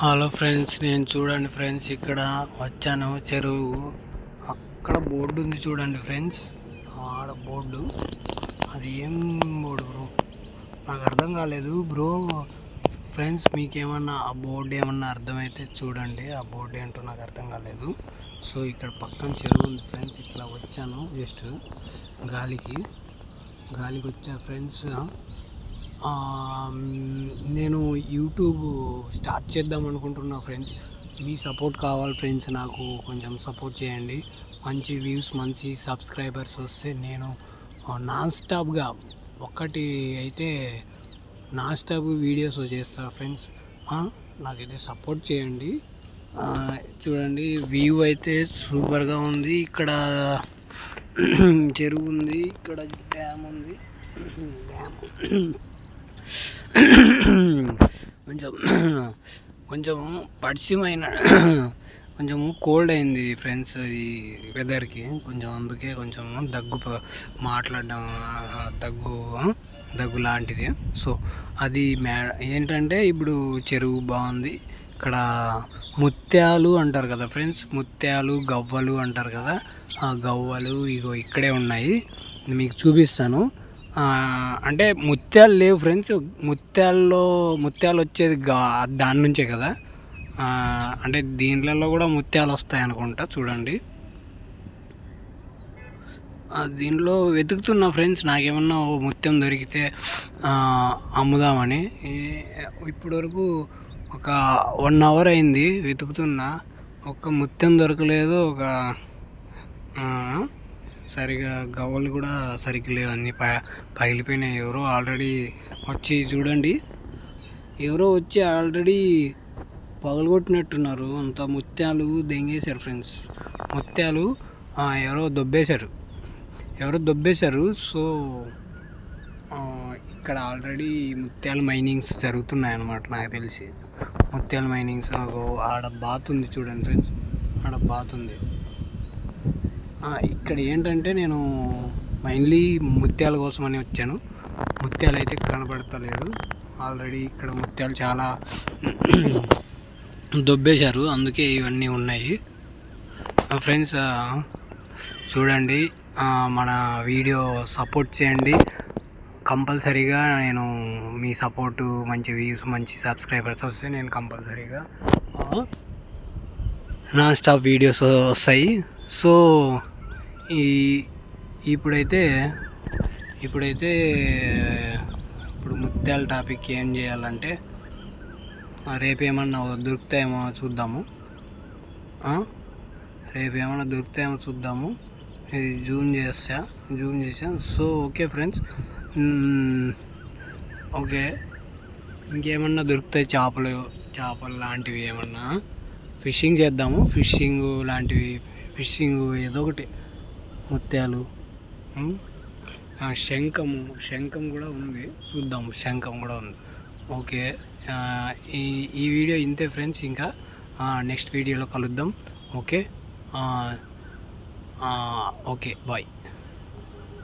Hello friends, నేను చూడండి friends, ఇక్కడ వచ్చాను చెరువు. అక్కడ బోర్డు ఉంది చూడండి ఫ్రెండ్స్, ఆడ బోర్డు. అది ఏం బోర్డు బ్రో, నాకు అర్థం కాలేదు బ్రో. ఫ్రెండ్స్, మీకేమన్నా ఆ బోర్డు ఏమన్నా అర్థమైతే చూడండి. ఆ బోర్డు ఏంటో నాకు అర్థం కాలేదు. సో ఇక్కడ పక్కన చెరువు ఉంది ఫ్రెండ్స్. ఇట్లా వచ్చాను జస్ట్ గాలికి వచ్చా ఫ్రెండ్స్. నేను యూట్యూబ్ స్టార్ట్ చేద్దాం అనుకుంటున్నా ఫ్రెండ్స్. మీ సపోర్ట్ కావాలి ఫ్రెండ్స్, నాకు కొంచెం సపోర్ట్ చేయండి. మంచి వ్యూస్, మంచి సబ్స్క్రైబర్స్ వస్తే నేను నాన్ స్టాప్గా ఒక్కటి అయితే నాన్ స్టాప్ వీడియోస్ చేస్తా ఫ్రెండ్స్. నాకైతే సపోర్ట్ చేయండి. చూడండి, వ్యూ అయితే సూపర్గా ఉంది. ఇక్కడ చెరువు ఉంది, ఇక్కడ డ్యామ్ ఉంది. కొంచెం పరిచయమైన కొంచెము కోల్డ్ అయింది ఫ్రెండ్స్ ఈ వెదర్కి. కొంచెం అందుకే కొంచెం మాట్లాడడం దగ్గు లాంటిది. సో అది ఏంటంటే ఇప్పుడు చెరువు బాగుంది. ఇక్కడ ముత్యాలు అంటారు కదా ఫ్రెండ్స్, ముత్యాలు గవ్వలు అంటారు కదా. ఆ గవ్వలు ఇగో ఇక్కడే ఉన్నాయి, మీకు చూపిస్తాను. అంటే ముత్యాలు లేవు ఫ్రెండ్స్, ముత్యాలు వచ్చేది దాని నుంచే కదా. అంటే దీంట్లో కూడా ముత్యాలు వస్తాయి అనుకుంటా. చూడండి, దీంట్లో వెతుకుతున్నా ఫ్రెండ్స్, నాకేమన్నా ముత్యం దొరికితే అమ్ముదామని. ఇప్పటి వరకు ఒక 1 అవర్ అయింది వెతుకుతున్నా, ఒక్క ముత్యం దొరకలేదు. సరిగా గవ్వలు కూడా సరిగ్గా లేవు, అన్నీ పగిలిపోయినాయి. ఎవరో వచ్చి ఆల్రెడీ పగలగొట్టినట్టున్నారు. అంత ముత్యాలు దెంగేశారు ఫ్రెండ్స్. ముత్యాలు ఎవరో దొబ్బేశారు. సో ఇక్కడ ఆల్రెడీ ముత్యాల మైనింగ్స్ జరుగుతున్నాయి అన్నమాట. నాకు తెలిసి ముత్యాల మైనింగ్స్. ఆడ బాత్ ఉంది చూడండి ఫ్రెండ్స్, ఆడ బాత్ ఉంది. ఇక్కడ ఏంటంటే నేను మైన్లీ ముత్యాల కోసం అని వచ్చాను. ముత్యాలు అయితే కనపడతలేదు. ఆల్రెడీ ఇక్కడ ముత్యాలు చాలా దొబ్బేశారు, అందుకే ఇవన్నీ ఉన్నాయి ఫ్రెండ్స్. చూడండి, మన వీడియో సపోర్ట్ చేయండి కంపల్సరీగా. నేను మీ సపోర్టు, మంచి వ్యూస్, మంచి సబ్స్క్రైబర్స్ వస్తే నేను కంపల్సరీగా నాన్ స్టాప్ వీడియోస్ వస్తాయి. సో ఇప్పుడు ముత్యాల టాపిక్ ఏం చేయాలంటే, రేపు ఏమన్నా దొరుకుతాయేమో చూద్దాము. ఇది జూమ్ చేసాం. So okay friends, okay. ఇంకేమన్నా దొరుకుతాయి చేపలు లాంటివి ఏమన్నా ఫిషింగ్ చేద్దాము. ఫిషింగ్ ఏదో ఒకటి. ముత్యాలు, శంఖం కూడా ఉంది, చూద్దాం. శంఖం కూడా ఉంది. ఓకే, ఈ వీడియో ఇంతే ఫ్రెండ్స్. ఇంకా నెక్స్ట్ వీడియోలో కలుద్దాం. Okay, bye.